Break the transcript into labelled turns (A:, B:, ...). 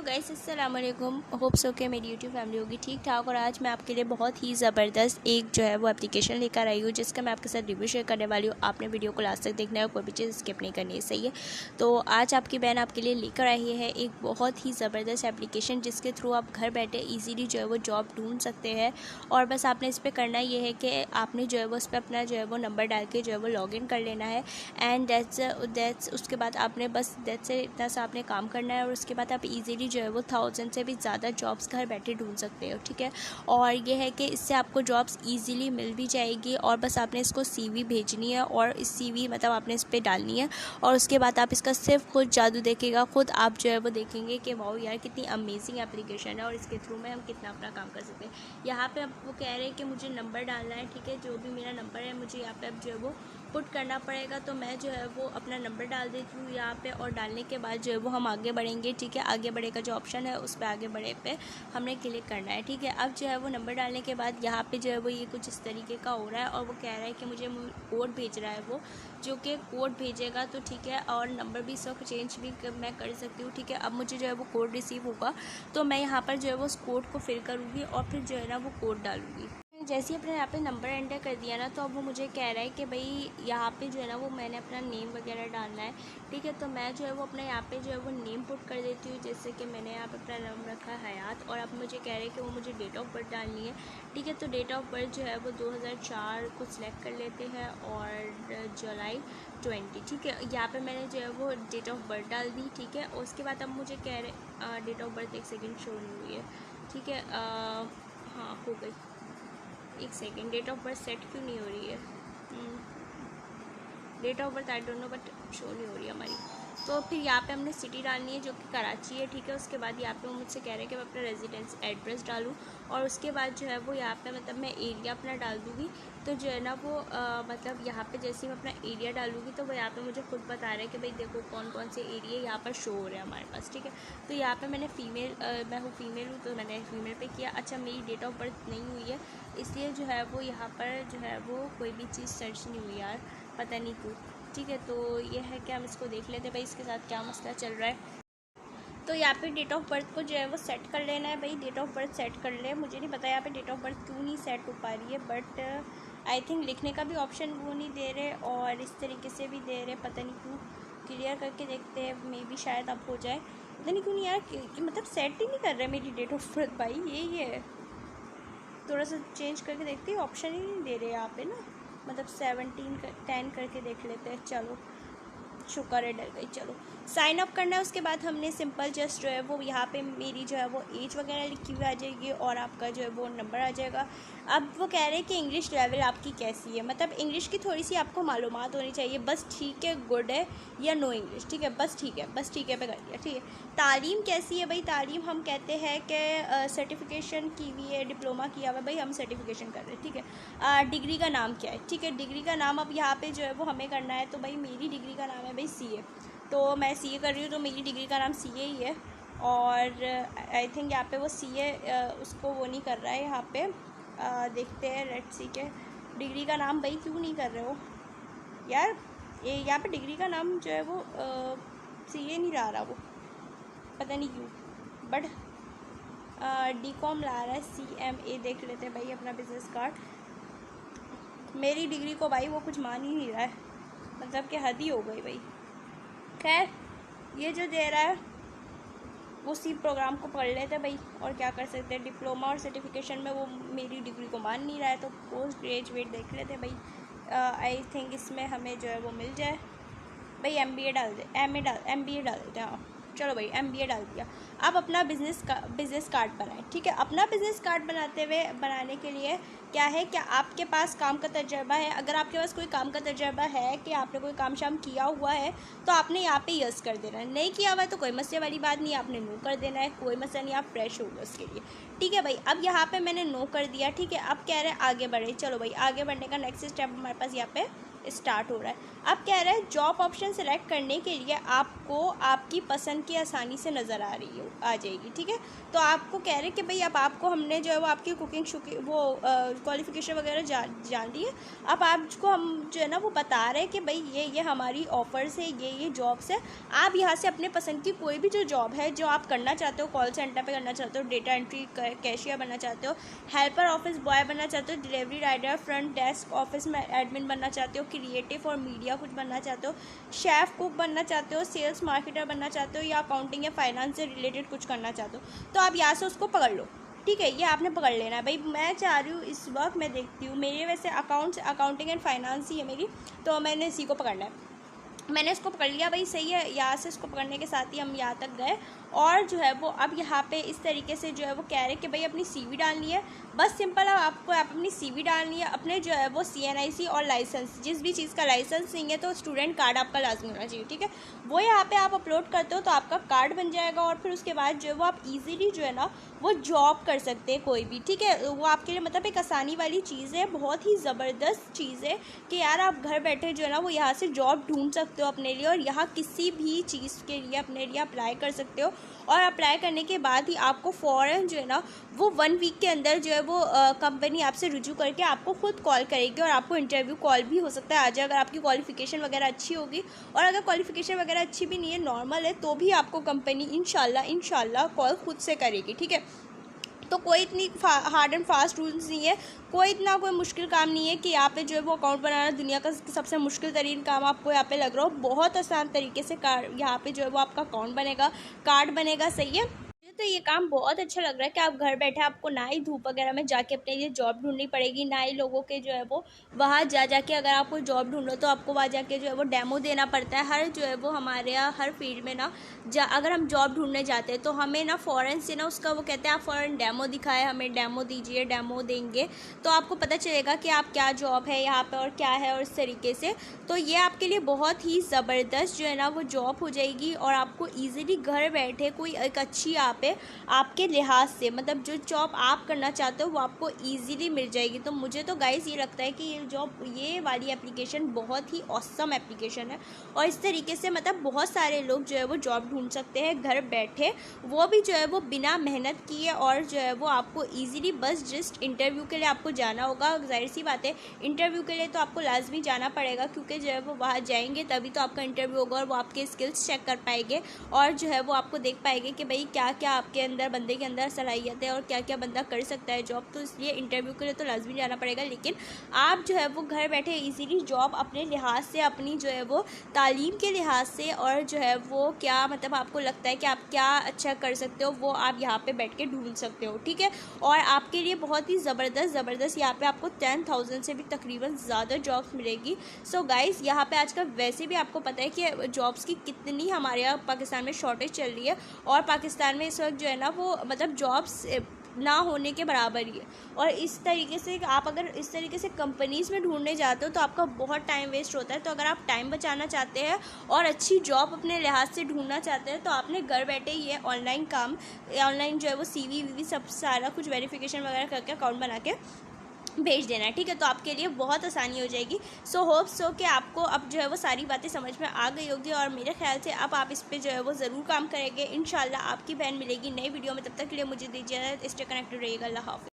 A: Guys, अस्सलाम वालेकुम। Hope so के मेरी यूट्यूब फैमिली होगी ठीक ठाक। और आज मैं आपके लिए बहुत ही ज़बरदस्त एक जो है वो एप्लीकेशन लेकर आई हूँ, जिसका मैं आपके साथ रिव्यू शेयर करने वाली हूँ। आपने वीडियो को लास्ट तक देखना है और कोई भी चीज़ स्किप नहीं करनी है, सही है। तो आज आपकी बहन आपके लिए लेकर आई है एक बहुत ही ज़बरदस्त एप्लीकेशन, जिसके थ्रू आप घर बैठे ईजीली जो है वो जॉब ढूंढ सकते हैं। और बस आपने इस पर करना ये है कि आपने जो है वो उस पर अपना जो है वो नंबर डाल के जो है वो लॉगिन कर लेना है। एंड दैट्स उसके बाद आपने बस दैट्स से इतना सा आपने काम करना है। और उसके बाद आप इजीली जो है वो 1000 से भी ज़्यादा जॉब्स घर बैठे ढूंढ सकते हो, ठीक है। और ये है कि इससे आपको जॉब्स इजीली मिल भी जाएगी। और बस आपने इसको सीवी भेजनी है और इस सीवी मतलब आपने इस पर डालनी है। और उसके बाद आप इसका सिर्फ खुद जादू देखेगा, खुद आप जो है वो देखेंगे कि वाओ यार कितनी अमेजिंग एप्लीकेशन है और इसके थ्रू में हम कितना अपना काम कर सकते हैं। यहाँ पे अब वो कह रहे हैं कि मुझे नंबर डालना है, ठीक है। जो भी मेरा नंबर है मुझे यहाँ पे अब जो है वो पुट करना पड़ेगा। तो मैं जो है वो अपना नंबर डाल देती हूँ यहाँ पे। और डालने के बाद जो है वो हम आगे बढ़ेंगे, ठीक है। आगे बढ़े का जो ऑप्शन है उस पर आगे बढ़े पे हमने क्लिक करना है, ठीक है। अब जो है वो नंबर डालने के बाद यहाँ पे जो है वो ये कुछ इस तरीके का हो रहा है। और वो कह रहा है कि मुझे कोड भेज रहा है वो, जो कि कोड भेजेगा तो ठीक है। और नंबर भी इसका चेंज भी मैं कर सकती हूँ, ठीक है। अब मुझे जो है वो कोड रिसीव होगा तो मैं यहाँ पर जो है वो उस कोड को फिल करूँगी और फिर जो है ना वो कोड डालूँगी। जैसे ही अपने यहाँ पे नंबर एंटर कर दिया ना, तो अब वो मुझे कह रहा है कि भाई यहाँ पे जो है ना वो मैंने अपना नेम वगैरह डालना है, ठीक है। तो मैं जो है वो अपने यहाँ पे जो है वो नेम पुट कर देती हूँ। जैसे कि मैंने यहाँ पे अपना नाम रखा है हयात। और अब मुझे कह रहे हैं कि वो मुझे डेट ऑफ बर्थ डालनी है, ठीक है। तो डेट ऑफ बर्थ जो है वो 2004 को सिलेक्ट कर लेते हैं और जुलाई 20, ठीक है। यहाँ पर मैंने जो है वो डेट ऑफ बर्थ डाल दी, ठीक है। और उसके बाद अब मुझे कह रहे डेट ऑफ बर्थ एक सेकेंड शो नहीं हुई है, ठीक है। हाँ हो गई, एक second. Date of birth set क्यों नहीं हो रही है? Date of birth I don't know but show नहीं हो रही हमारी। तो फिर यहाँ पे हमने सिटी डालनी है जो कि कराची है, ठीक है। उसके बाद यहाँ पे वो मुझसे कह रहे हैं कि मैं अपना रेजिडेंस एड्रेस डालूँ। और उसके बाद जो है वो यहाँ पे मतलब मैं एरिया अपना डाल दूँगी। तो जो है ना वो मतलब यहाँ पे जैसे ही मैं अपना एरिया डालूँगी तो वो यहाँ पे मुझे खुद बता रहा है कि भाई देखो कौन कौन से एरिया यहाँ पर शो हो रहे हैं हमारे पास, ठीक है। तो यहाँ पे मैंने मैं हूँ फीमेल हूँ तो मैंने फीमेल पे किया। अच्छा, मेरी डेट ऑफ बर्थ नहीं हुई है, इसलिए जो है वो यहाँ पर जो है वो कोई भी चीज़ सर्च नहीं हुई यार, पता नहीं क्यों, ठीक है। तो ये है कि हम इसको देख लेते हैं भाई इसके साथ क्या मसला चल रहा है। तो यहाँ पे डेट ऑफ बर्थ को जो है वो सेट कर लेना है भाई। डेट ऑफ बर्थ सेट कर ले। मुझे नहीं पता यहाँ पे डेट ऑफ बर्थ क्यों नहीं सेट हो पा रही है, बट आई थिंक लिखने का भी ऑप्शन वो नहीं दे रहे और इस तरीके से भी दे रहे, पता नहीं क्यों। क्लियर करके देखते हैं, मे बी शायद अब हो जाए, पता नहीं क्यों नहीं यार कि मतलब सेट ही नहीं कर रहे मेरी डेट ऑफ बर्थ भाई। यही है, थोड़ा सा चेंज करके देखते हैं, ऑप्शन ही नहीं दे रहे यहाँ पे ना। मतलब 10 करके देख लेते हैं। चलो शुक्र है डर गई। चलो साइन अप करना है। उसके बाद हमने सिंपल जस्ट जो है वो यहाँ पे मेरी जो है वो एज वगैरह लिखी हुई आ जाएगी और आपका जो है वो नंबर आ जाएगा। अब वो कह रहे हैं कि इंग्लिश लेवल आपकी कैसी है, मतलब इंग्लिश की थोड़ी सी आपको मालूमात होनी चाहिए, बस ठीक है, गुड है या नो इंग्लिश, ठीक है, बस ठीक है, बस ठीक है पे कर दिया, ठीक है। तालीम कैसी है भाई? तालीम हम कहते हैं कि सर्टिफिकेशन की हुई है, डिप्लोमा किया हुआ है भाई, हम सर्टिफिकेशन कर रहे हैं, ठीक है। डिग्री का नाम क्या है? ठीक है, डिग्री का नाम अब यहाँ पे जो है वो हमें करना है। तो भाई मेरी डिग्री का नाम है भाई CA, तो मैं CA कर रही हूँ तो मेरी डिग्री का नाम CA ही है। और आई थिंक यहाँ पे वो CA उसको वो नहीं कर रहा है यहाँ पे। देखते हैं, लेट्स सी के डिग्री का नाम भाई क्यों नहीं कर रहे हो यार। ये यहाँ पे डिग्री का नाम जो है वो CA नहीं ला रहा वो, पता नहीं क्यों। बट DCOM ला रहा है, CMA देख लेते हैं भाई अपना बिजनेस कार्ड। मेरी डिग्री को भाई वो कुछ मान ही नहीं रहा है, मतलब कि हद ही हो गई भाई। खैर ये जो दे रहा है उसी प्रोग्राम को पढ़ लेते भाई, और क्या कर सकते हैं। डिप्लोमा और सर्टिफिकेशन में वो मेरी डिग्री को मान नहीं रहा है, तो पोस्ट ग्रेजुएट देख लेते भाई। आई थिंक इसमें हमें जो है वो मिल जाए भाई। MBA डाल दे, MBA डाल देते हैं। हाँ चलो भाई MBA डाल दिया। अब अपना बिज़नेस कार्ड बनाएं, ठीक है। अपना बिज़नेस कार्ड बनाने के लिए क्या है, क्या आपके पास काम का तजर्बा है? अगर आपके पास कोई काम का तजर्बा है कि आपने कोई काम शाम किया हुआ है तो आपने यहाँ पे यस कर देना है। नहीं किया हुआ है तो कोई मसले वाली बात नहीं, आपने नो कर देना है, कोई मसला नहीं, आप फ्रेश हो गए उसके लिए, ठीक है भाई। अब यहाँ पे मैंने नो कर दिया, ठीक है। अब कह रहे हैं आगे बढ़े। चलो भाई आगे बढ़ने का नेक्स्ट स्टेप हमारे पास यहाँ पे स्टार्ट हो रहा है। अब कह रहा है जॉब ऑप्शन सेलेक्ट करने के लिए आपको आपकी पसंद की आसानी से नज़र आ जाएगी, ठीक है। तो आपको कह रहे हैं कि भाई अब आपको हमने जो है वो आपकी कुकिंग वो क्वालिफ़िकेशन वगैरह जान दी है। अब आपको हम जो है ना वो बता रहे हैं कि भाई ये हमारी ऑफ़र्स है, ये जॉब्स है। आप यहाँ से अपने पसंद की कोई भी जो जॉब है जो आप करना चाहते हो, कॉल सेंटर पे करना चाहते हो, डेटा एंट्री कैशियर बनना चाहते हो, हेल्पर ऑफिस बॉय बनना चाहते हो, delivery rider, front desk office में एडमिन बनना चाहते हो, क्रिएटिव और मीडिया कुछ बनना चाहते हो, शेफ़ कुक बनना चाहते हो, सेल्स मार्केटर बनना चाहते हो, या अकाउंटिंग या फाइनेंस से रिलेटेड कुछ करना चाहते हो, तो आप यहाँ से उसको पकड़ लो, ठीक है। ये आपने पकड़ लेना है। भाई मैं चाह रही हूँ इस वक्त मैं देखती हूँ मेरे वैसे अकाउंटिंग एंड फाइनेंस ही है मेरी, तो मैंने इसी को पकड़ना है। मैंने इसको पकड़ लिया, भाई सही है। यहाँ से इसको पकड़ने के साथ ही हम यहाँ तक गए, और जो है वो अब यहाँ पे इस तरीके से जो है वो कह रहे हैं कि भाई अपनी सीवी डालनी है, बस सिंपल है। आपको अपनी सीवी डालनी है, अपने जो है वो CNIC और लाइसेंस, जिस भी चीज़ का लाइसेंस नहीं है तो स्टूडेंट कार्ड आपका लाजमी होना चाहिए, ठीक है। वो यहाँ पे आप अपलोड करते हो तो आपका कार्ड बन जाएगा, और फिर उसके बाद जो है वो आप ईज़िली जो है ना वो जॉब कर सकते हैं कोई भी, ठीक है। वो आपके लिए मतलब एक आसानी वाली चीज़ है, बहुत ही ज़बरदस्त चीज़ है कि यार आप घर बैठे जो है ना वो यहाँ से जॉब ढूंढ सकते हो अपने लिए, और यहाँ किसी भी चीज़ के लिए अपने लिए अप्लाई कर सकते हो। और अप्लाई करने के बाद ही आपको फ़ौरन जो है ना वो 1 वीक के अंदर जो है वो कंपनी आपसे रुजू करके आपको खुद कॉल करेगी, और आपको इंटरव्यू कॉल भी हो सकता है आज, अगर आपकी क्वालिफ़िकेशन वगैरह अच्छी होगी। और अगर क्वालिफ़िकेशन वगैरह अच्छी भी नहीं है, नॉर्मल है, तो भी आपको कंपनी इंशाल्लाह कॉल खुद से करेगी, ठीक है। तो कोई इतनी हार्ड एंड फास्ट रूल्स नहीं है, कोई मुश्किल काम नहीं है कि यहाँ पे जो है वो अकाउंट बनाना दुनिया का सबसे मुश्किल तरीन काम आपको यहाँ पे लग रहा हो। बहुत आसान तरीके से यहाँ पे जो है वो आपका अकाउंट बनेगा, कार्ड बनेगा, सही है। तो ये काम बहुत अच्छा लग रहा है कि आप घर बैठे, आपको ना ही धूप वगैरह में जाके अपने लिए जॉब ढूंढनी पड़ेगी, ना ही लोगों के जो है वो वहाँ जाके अगर आप कोई जॉब ढूंढो तो आपको वहाँ जाके जो है वो डेमो देना पड़ता है। हर जो है वो हमारे यहाँ हर फील्ड में ना अगर हम जॉब ढूंढने जाते हैं तो हमें ना फ़ौरन से ना उसका वो कहते हैं आप फ़ौरन डेमो दिखाए, हमें डेमो दीजिए, डेमो देंगे तो आपको पता चलेगा कि आप क्या जॉब है यहाँ पर और क्या है, और इस तरीके से। तो ये आपके लिए बहुत ही ज़बरदस्त जो है ना वो जॉब हो जाएगी, और आपको ईज़िली घर बैठे कोई एक अच्छी आपके लिहाज से मतलब जो जॉब आप करना चाहते हो वो आपको इजीली मिल जाएगी। तो मुझे तो गाइस ये लगता है कि ये वाली एप्लीकेशन बहुत ही ऑसम एप्लीकेशन है, और इस तरीके से मतलब बहुत सारे लोग जो है वो जॉब ढूंढ सकते हैं घर बैठे, वो भी जो है वो बिना मेहनत किए, और जो है वो आपको ईज़िली बस जस्ट इंटरव्यू के लिए आपको जाना होगा। जाहिर सी बात है इंटरव्यू के लिए तो आपको लाजमी जाना पड़ेगा, क्योंकि जो है वो वहाँ जाएंगे तभी तो आपका इंटरव्यू होगा, और वो आपके स्किल्स चेक कर पाएंगे, और जो है वो आपको देख पाएंगे कि भाई क्या क्या आपके बंदे के अंदर सलाहियत है और क्या क्या बंदा कर सकता है जॉब। तो इसलिए इंटरव्यू के लिए तो लाजमी जाना पड़ेगा, लेकिन आप जो है वो घर बैठे इजीली जॉब अपने लिहाज से, अपनी जो है वो तालीम के लिहाज से, और जो है वो क्या मतलब आपको लगता है कि आप क्या अच्छा कर सकते हो वो आप यहाँ पे बैठ के ढूंढ सकते हो, ठीक है। और आपके लिए बहुत ही ज़बरदस्त यहाँ पे आपको 10,000 से भी तकरीबन ज़्यादा जॉब्स मिलेगी। सो गाइस यहाँ पे आजकल वैसे भी आपको पता है कि जॉब्स की कितनी हमारे यहाँ पाकिस्तान में शॉर्टेज चल रही है, और पाकिस्तान में इस वक्त जो है ना वो मतलब जॉब्स ना होने के बराबर ही है। और इस तरीके से आप अगर इस तरीके से कंपनीज़ में ढूंढने जाते हो तो आपका बहुत टाइम वेस्ट होता है। तो अगर आप टाइम बचाना चाहते हैं और अच्छी जॉब अपने लिहाज से ढूंढना चाहते हैं तो आपने घर बैठे ये ऑनलाइन जो है वो CV सब सारा कुछ वेरिफिकेशन वगैरह करके अकाउंट बना के भेज देना है, ठीक है। तो आपके लिए बहुत आसानी हो जाएगी। सो होप सो कि आपको अब जो है वो सारी बातें समझ में आ गई होगी, और मेरे ख्याल से अब आप इस पे जो है वो ज़रूर काम करेंगे। इंशाल्लाह आपकी बहन मिलेगी नई वीडियो में, तब तक के लिए मुझे दीजिए, स्टे कनेक्टेड रहिएगा। अल्लाह हाफ़िज़।